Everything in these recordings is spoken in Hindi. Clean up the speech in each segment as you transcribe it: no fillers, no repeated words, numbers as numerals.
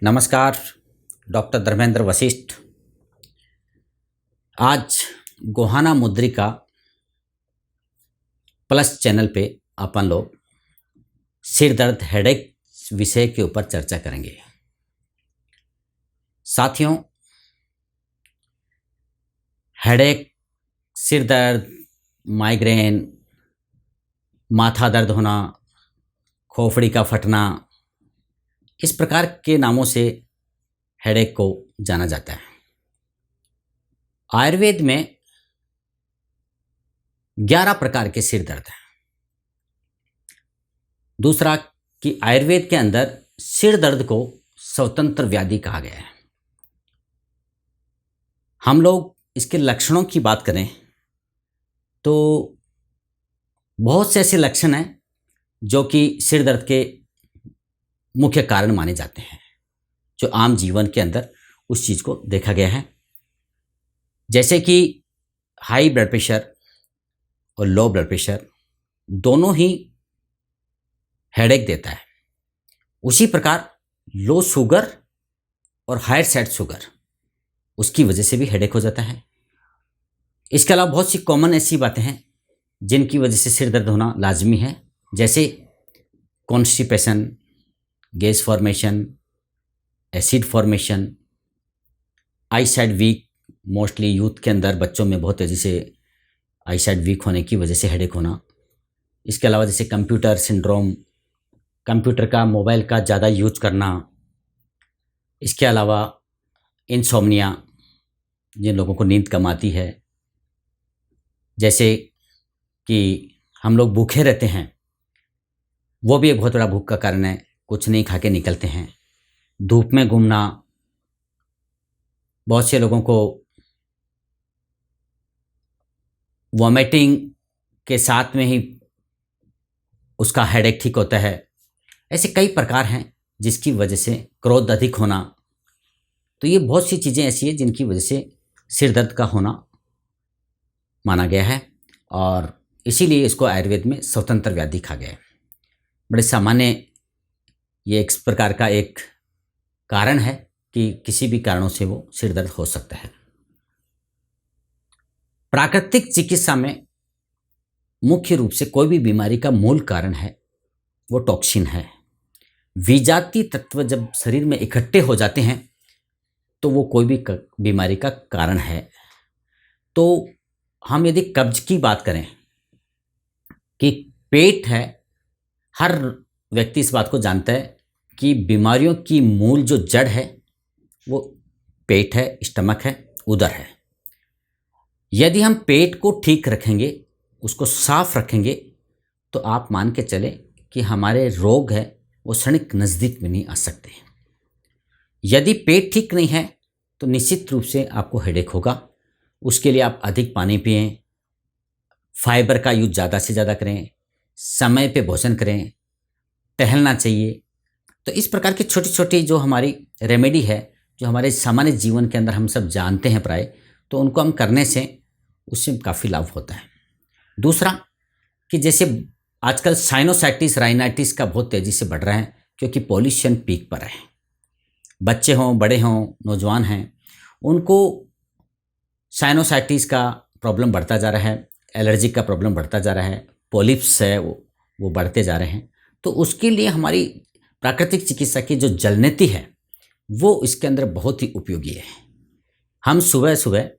नमस्कार। डॉक्टर धर्मेंद्र वशिष्ठ। आज गोहाना मुद्रिका प्लस चैनल पे अपन लोग सिर दर्द हेडेक विषय के ऊपर चर्चा करेंगे। साथियों, हेडेक, सिर दर्द, माइग्रेन, माथा दर्द होना, खोपड़ी का फटना, इस प्रकार के नामों से हेडेक को जाना जाता है। आयुर्वेद में 11 प्रकार के सिर दर्द हैं। दूसरा कि आयुर्वेद के अंदर सिर दर्द को स्वतंत्र व्याधि कहा गया है। हम लोग इसके लक्षणों की बात करें तो बहुत से ऐसे लक्षण हैं जो कि सिर दर्द के मुख्य कारण माने जाते हैं, जो आम जीवन के अंदर उस चीज़ को देखा गया है। जैसे कि हाई ब्लड प्रेशर और लो ब्लड प्रेशर दोनों ही हेडेक देता है। उसी प्रकार लो शुगर और हायर सेट शुगर, उसकी वजह से भी हेडेक हो जाता है। इसके अलावा बहुत सी कॉमन ऐसी बातें हैं जिनकी वजह से सिर दर्द होना लाजमी है, जैसे constipation, gas formation, acid formation, eyesight weak. Mostly youth के अंदर, बच्चों में बहुत तेज़ी से आई साइड वीक होने की वजह से हेडेक होना। इसके अलावा जैसे कंप्यूटर सिंड्रोम, कंप्यूटर का, मोबाइल का ज़्यादा यूज करना। इसके अलावा इंसोम्निया, जिन लोगों को नींद कम आती है, जैसे कि हम लोग भूखे रहते हैं, वो भी एक बहुत बड़ा भूख का कारण है। कुछ नहीं खा के निकलते हैं। धूप में घूमना, बहुत से लोगों को वॉमिटिंग के साथ में ही उसका हेडेक ठीक होता है। ऐसे कई प्रकार हैं जिसकी वजह से, क्रोध अधिक होना, तो ये बहुत सी चीज़ें ऐसी हैं जिनकी वजह से सिर दर्द का होना माना गया है और इसीलिए इसको आयुर्वेद में स्वतंत्र व्याधि कहा गया है। बड़े सामान्य ये एक प्रकार का एक कारण है कि किसी भी कारणों से वो सिर दर्द हो सकता है। प्राकृतिक चिकित्सा में मुख्य रूप से कोई भी बीमारी का मूल कारण है वो टॉक्सिन है। विजातीय तत्व जब शरीर में इकट्ठे हो जाते हैं तो वो कोई भी बीमारी का कारण है। तो हम यदि कब्ज की बात करें कि पेट है, हर व्यक्ति इस बात को जानता है कि बीमारियों की मूल जो जड़ है वो पेट है, स्टमक है, उदर है। यदि हम पेट को ठीक रखेंगे, उसको साफ रखेंगे, तो आप मान के चले कि हमारे रोग है वो क्षणिक नज़दीक में नहीं आ सकते। यदि पेट ठीक नहीं है तो निश्चित रूप से आपको हेडेक होगा। उसके लिए आप अधिक पानी पिएं, फाइबर का यूज ज़्यादा से ज़्यादा करें, समय पे भोजन करें, टहलना चाहिए। तो इस प्रकार की छोटी छोटी जो हमारी रेमेडी है, जो हमारे सामान्य जीवन के अंदर हम सब जानते हैं प्राय, तो उनको हम करने से उससे काफ़ी लाभ होता है। दूसरा कि जैसे आजकल साइनोसाइटिस, राइनाइटिस का बहुत तेज़ी से बढ़ रहा है क्योंकि पॉल्यूशन पीक पर है। बच्चे हों, बड़े हों, नौजवान हैं, उनको साइनोसाइटिस का प्रॉब्लम बढ़ता जा रहा है, एलर्जी का प्रॉब्लम बढ़ता जा रहा है, पॉलिप्स है वो बढ़ते जा रहे हैं। तो उसके लिए हमारी प्राकृतिक चिकित्सा की जो जल नीति है वो इसके अंदर बहुत ही उपयोगी है। हम सुबह सुबह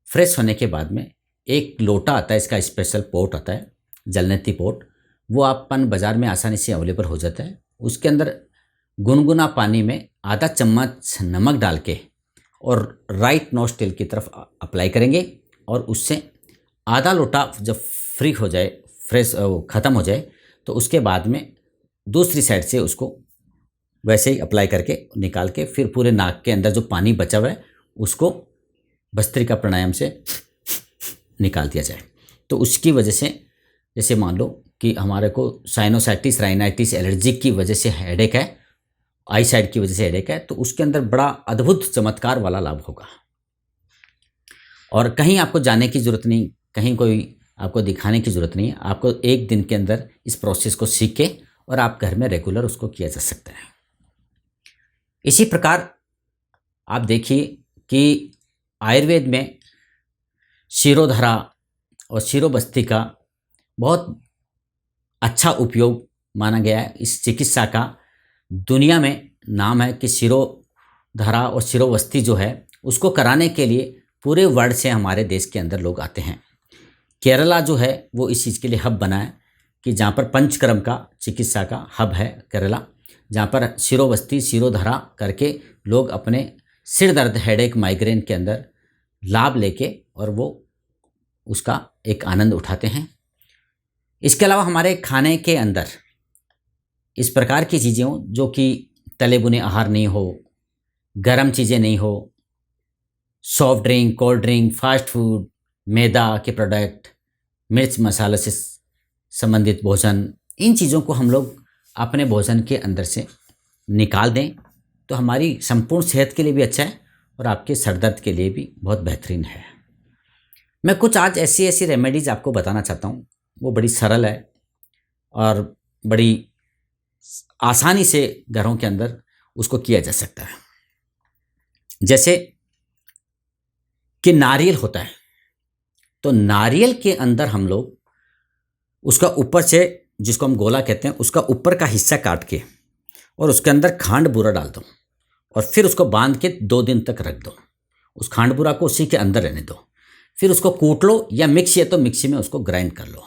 फ्रेश होने के बाद में एक लोटा आता है, इसका स्पेशल पोट आता है, जलनेती पोट, वो अपन बाज़ार में आसानी से अवेलेबल हो जाता है। उसके अंदर गुनगुना पानी में आधा चम्मच नमक डाल के और राइट नोस्ट्रिल की तरफ अप्लाई करेंगे और उससे आधा लोटा जब फ्री हो जाए, फ्रेश ख़त्म हो जाए, तो उसके बाद में दूसरी साइड से उसको वैसे ही अप्लाई करके निकाल के फिर पूरे नाक के अंदर जो पानी बचा हुआ है उसको भस्त्रिका प्राणायाम से निकाल दिया जाए। तो उसकी वजह से, जैसे मान लो कि हमारे को साइनोसाइटिस, राइनाइटिस, एलर्जी की वजह से हेडेक है, आई साइड की वजह से हेडेक है, तो उसके अंदर बड़ा अद्भुत चमत्कार वाला लाभ होगा। और कहीं आपको जाने की ज़रूरत नहीं, कहीं कोई आपको दिखाने की ज़रूरत नहीं है। आपको एक दिन के अंदर इस प्रोसेस को सीख के और आप घर में रेगुलर उसको किया जा सकता है। इसी प्रकार आप देखिए कि आयुर्वेद में शिरोधरा और शिरोबस्ती का बहुत अच्छा उपयोग माना गया है। इस चिकित्सा का दुनिया में नाम है कि शिरोधरा और शिरोबस्ती जो है उसको कराने के लिए पूरे वर्ल्ड से हमारे देश के अंदर लोग आते हैं। केरला जो है वो इस चीज़ के लिए हब बना है कि जहाँ पर पंचकर्म का चिकित्सा का हब है केरला, जहाँ पर शिरोबस्ती शिरोधरा करके लोग अपने सिर दर्द हेडेक माइग्रेन के अंदर लाभ लेके और वो उसका एक आनंद उठाते हैं। इसके अलावा हमारे खाने के अंदर इस प्रकार की चीज़ें हों जो कि तले भुने आहार नहीं हो, गर्म चीज़ें नहीं हो, soft drink, cold drink, fast food, मैदा के प्रोडक्ट, मिर्च मसाले से संबंधित भोजन, इन चीज़ों को हम लोग अपने भोजन के अंदर से निकाल दें तो हमारी संपूर्ण सेहत के लिए भी अच्छा है और आपके सर दर्द के लिए भी बहुत बेहतरीन है। मैं कुछ आज ऐसी ऐसी रेमेडीज़ आपको बताना चाहता हूँ, वो बड़ी सरल है और बड़ी आसानी से घरों के अंदर उसको किया जा सकता है। जैसे कि नारियल होता है, तो नारियल के अंदर हम लोग उसका ऊपर से, जिसको हम गोला कहते हैं, उसका ऊपर का हिस्सा काट के और उसके अंदर खांड बूरा डाल दो और फिर उसको बांध के 2 दिन तक रख दो। उस खांड बूरा को उसी के अंदर रहने दो। फिर उसको कूट लो या मिक्सी है तो मिक्सी में उसको ग्राइंड कर लो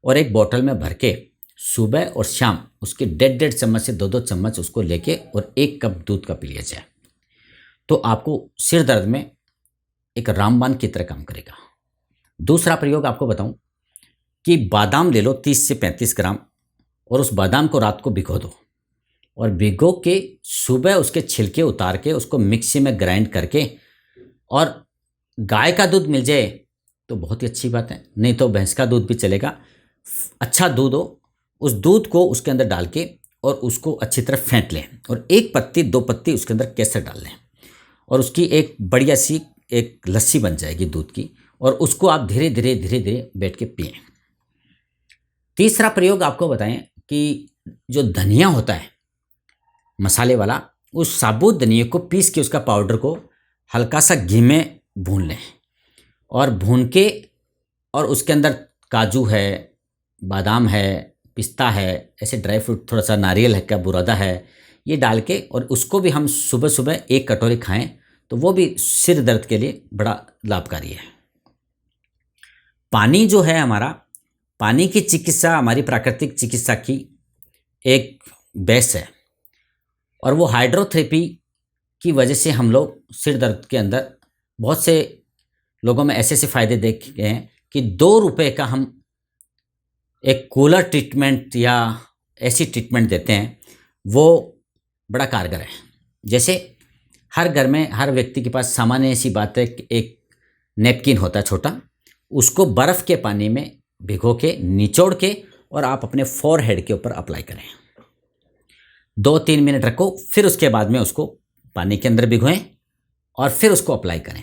और एक बोतल में भर के सुबह और शाम उसके 1.5 चम्मच से 2-2 चम्मच उसको लेके और 1 कप दूध का पी लिया जाए तो आपको सिर दर्द में एक रामबाण की तरह काम करेगा। दूसरा प्रयोग आपको बताऊं कि बादाम ले लो 30 से 35 ग्राम और उस बादाम को रात को भिगो दो और भिगो के सुबह उसके छिलके उतार के उसको मिक्सी में ग्राइंड करके, और गाय का दूध मिल जाए तो बहुत ही अच्छी बात है, नहीं तो भैंस का दूध भी चलेगा। अच्छा दूध हो, उस दूध को उसके अंदर डाल के और उसको अच्छी तरह फेंट लें और 1 पत्ती 2 पत्ती उसके अंदर केसर डाल लें और उसकी एक बढ़िया सी एक लस्सी बन जाएगी दूध की, और उसको आप धीरे धीरे बैठ के पिएं। तीसरा प्रयोग आपको बताएं कि जो धनिया होता है मसाले वाला, उस साबुत धनिया को पीस के उसका पाउडर को हल्का सा घी में भून लें और भून के और उसके अंदर काजू है, बादाम है, पिस्ता है, ऐसे ड्राई फ्रूट, थोड़ा सा नारियल है का बुरादा है, ये डाल के और उसको भी हम सुबह सुबह 1 कटोरी खाएं तो वो भी सिर दर्द के लिए बड़ा लाभकारी है। पानी जो है हमारा, पानी की चिकित्सा हमारी प्राकृतिक चिकित्सा की एक बेस है और वो हाइड्रोथेरेपी की वजह से हम लोग सिर दर्द के अंदर बहुत से लोगों में ऐसे ऐसे फ़ायदे देखे हैं कि 2 रुपये का हम एक कूलर ट्रीटमेंट या ऐसी ट्रीटमेंट देते हैं, वो बड़ा कारगर है। जैसे हर घर में हर व्यक्ति के पास सामान्य ऐसी बात है कि एक नैपकिन होता है छोटा, उसको बर्फ़ के पानी में भिगो के निचोड़ के और आप अपने फोरहेड के ऊपर अप्लाई करें, 2-3 मिनट रखो, फिर उसके बाद में उसको पानी के अंदर भिगोएं और फिर उसको अप्लाई करें।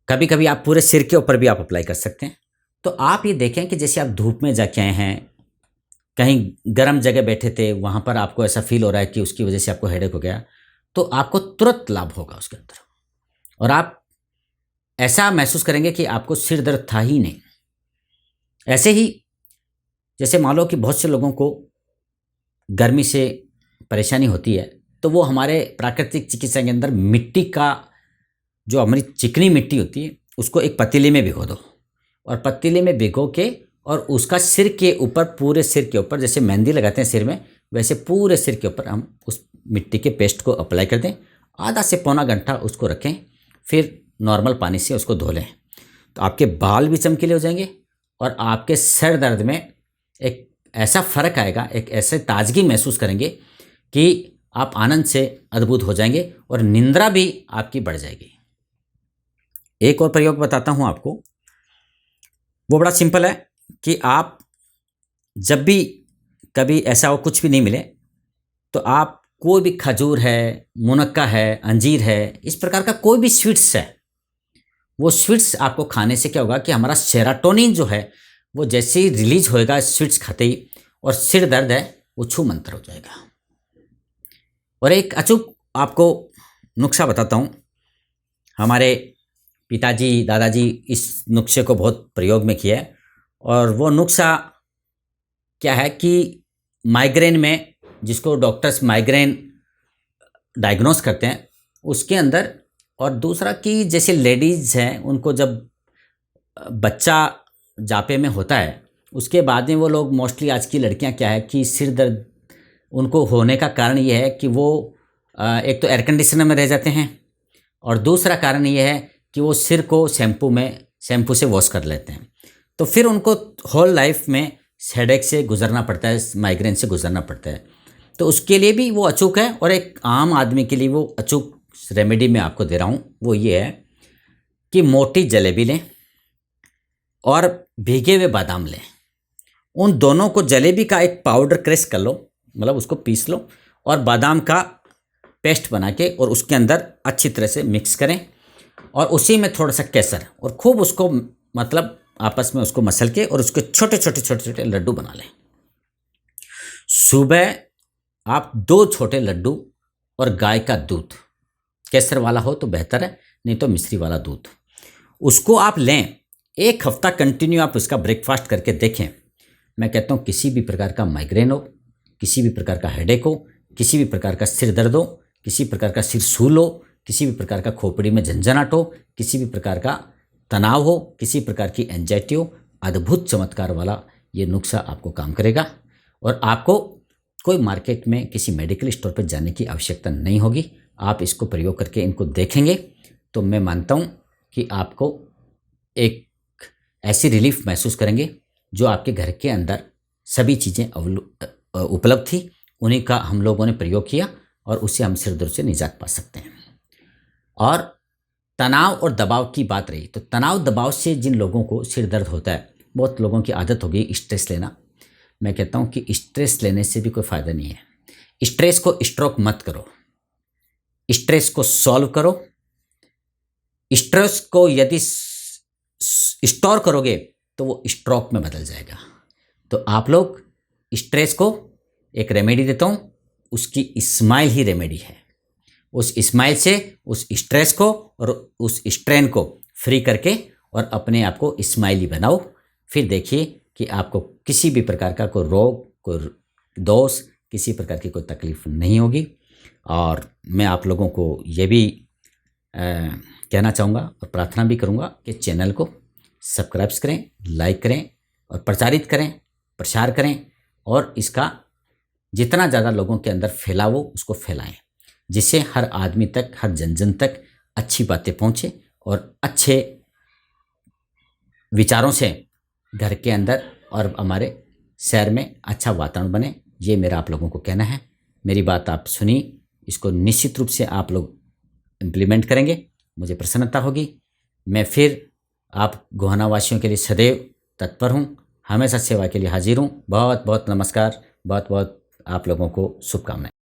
कभी कभी आप पूरे सिर के ऊपर भी आप अप्लाई कर सकते हैं। तो आप ये देखें कि जैसे आप धूप में जाके आए हैं, कहीं गर्म जगह बैठे थे, वहाँ पर आपको ऐसा फील हो रहा है कि उसकी वजह से आपको हेडेक हो गया, तो आपको तुरंत लाभ होगा उसके अंदर और आप ऐसा महसूस करेंगे कि आपको सिर दर्द था ही नहीं। ऐसे ही जैसे मान लो कि बहुत से लोगों को गर्मी से परेशानी होती है, तो वो हमारे प्राकृतिक चिकित्सा के अंदर मिट्टी का, जो हमारी चिकनी मिट्टी होती है, उसको एक पतीले में भिगो दो और पतीले में भिगो के और उसका सिर के ऊपर, पूरे सिर के ऊपर, जैसे मेहंदी लगाते हैं सिर में, वैसे पूरे सिर के ऊपर हम उस मिट्टी के पेस्ट को अप्लाई कर दें। आधा से पौना घंटा उसको रखें, फिर नॉर्मल पानी से उसको धो लें, तो आपके बाल भी चमकीले हो जाएंगे और आपके सर दर्द में एक ऐसा फ़र्क आएगा, एक ऐसे ताजगी महसूस करेंगे कि आप आनंद से अद्भुत हो जाएंगे और निंद्रा भी आपकी बढ़ जाएगी। एक और प्रयोग बताता हूँ आपको, वो बड़ा सिंपल है कि आप जब भी कभी ऐसा हो कुछ भी नहीं मिले तो आप कोई भी खजूर है, मुनक्का है, अंजीर है, इस प्रकार का कोई भी स्वीट्स है, वो स्वीट्स आपको खाने से क्या होगा कि हमारा सेरोटोनिन जो है वो जैसे ही रिलीज होएगा स्वीट्स खाते ही, और सिर दर्द है वो छू मंतर हो जाएगा। और एक अचूक आपको नुस्खा बताता हूँ। हमारे पिताजी दादाजी इस नुस्खे को बहुत प्रयोग में किया है, और वो नुस्खा क्या है कि माइग्रेन में, जिसको डॉक्टर्स माइग्रेन डायग्नोस करते हैं, उसके अंदर, और दूसरा कि जैसे लेडीज़ हैं उनको जब बच्चा जापे में होता है उसके बाद में वो लोग मोस्टली, आज की लड़कियां क्या है कि सिर दर्द उनको होने का कारण ये है कि वो एक तो एयर कंडीशनर में रह जाते हैं, और दूसरा कारण ये है कि वो सिर को शैम्पू से वॉश कर लेते हैं। तो फिर उनको होल लाइफ में हेडेक से गुजरना पड़ता है, माइग्रेन से गुजरना पड़ता है। तो उसके लिए भी वो अचूक है, और एक आम आदमी के लिए वो अचूक रेमेडी मैं आपको दे रहा हूँ। वो ये है कि मोटी जलेबी लें और भीगे हुए बादाम लें। उन दोनों को, जलेबी का एक पाउडर क्रश कर लो, मतलब उसको पीस लो, और बादाम का पेस्ट बना के और उसके अंदर अच्छी तरह से मिक्स करें, और उसी में थोड़ा सा केसर, और खूब उसको मतलब आपस में उसको मसल के और उसके छोटे छोटे लड्डू बना लें। सुबह आप 2 छोटे लड्डू और गाय का दूध, केसर वाला हो तो बेहतर है, नहीं तो मिश्री वाला दूध, उसको आप लें। 1 हफ्ता कंटिन्यू आप उसका ब्रेकफास्ट करके देखें। मैं कहता हूँ किसी भी प्रकार का माइग्रेन हो, किसी भी प्रकार का हेडेक हो, किसी भी प्रकार का सिर दर्द हो, किसी प्रकार का सिर सूल हो, किसी भी प्रकार का खोपड़ी में झंझनाहट हो, किसी भी प्रकार का तनाव हो, किसी प्रकार की एंजाइटी हो, अद्भुत चमत्कार वाला ये नुस्खा आपको काम करेगा। और आपको कोई मार्केट में किसी मेडिकल स्टोर पर जाने की आवश्यकता नहीं होगी। आप इसको प्रयोग करके इनको देखेंगे तो मैं मानता हूँ कि आपको एक ऐसी रिलीफ महसूस करेंगे जो आपके घर के अंदर सभी चीज़ें उपलब्ध थी, उन्हीं का हम लोगों ने प्रयोग किया, और उससे हम सिर दर्द से निजात पा सकते हैं। और तनाव और दबाव की बात रही, तो तनाव दबाव से जिन लोगों को सिर दर्द होता है, बहुत लोगों की आदत हो गई स्ट्रेस लेना। मैं कहता हूँ कि स्ट्रेस लेने से भी कोई फ़ायदा नहीं है। स्ट्रेस को स्ट्रोक मत करो, स्ट्रेस को सॉल्व करो। स्ट्रेस को यदि स्टोर करोगे तो वो स्ट्रोक में बदल जाएगा। तो आप लोग स्ट्रेस को एक रेमेडी देता हूँ, उसकी स्माइल ही रेमेडी है। उस स्माइल से उस स्ट्रेस को और उस स्ट्रेन को फ्री करके और अपने आप को स्माइली बनाओ। फिर देखिए कि आपको किसी भी प्रकार का कोई रोग, कोई दोष, किसी प्रकार की कोई तकलीफ नहीं होगी। और मैं आप लोगों को ये भी कहना चाहूँगा और प्रार्थना भी करूँगा कि चैनल को सब्सक्राइब करें, लाइक करें और प्रचारित करें, प्रसार करें, और इसका जितना ज़्यादा लोगों के अंदर फैलाव हो उसको फैलाएं, जिससे हर आदमी तक, हर जन जन तक अच्छी बातें पहुँचे और अच्छे विचारों से घर के अंदर और हमारे शहर में अच्छा वातावरण बने। ये मेरा आप लोगों को कहना है। मेरी बात आप सुनी, इसको निश्चित रूप से आप लोग इम्प्लीमेंट करेंगे, मुझे प्रसन्नता होगी। मैं फिर आप गोहाना वासियों के लिए सदैव तत्पर हूँ, हमेशा सेवा के लिए हाजिर हूँ। बहुत बहुत नमस्कार, बहुत बहुत आप लोगों को शुभकामनाएं।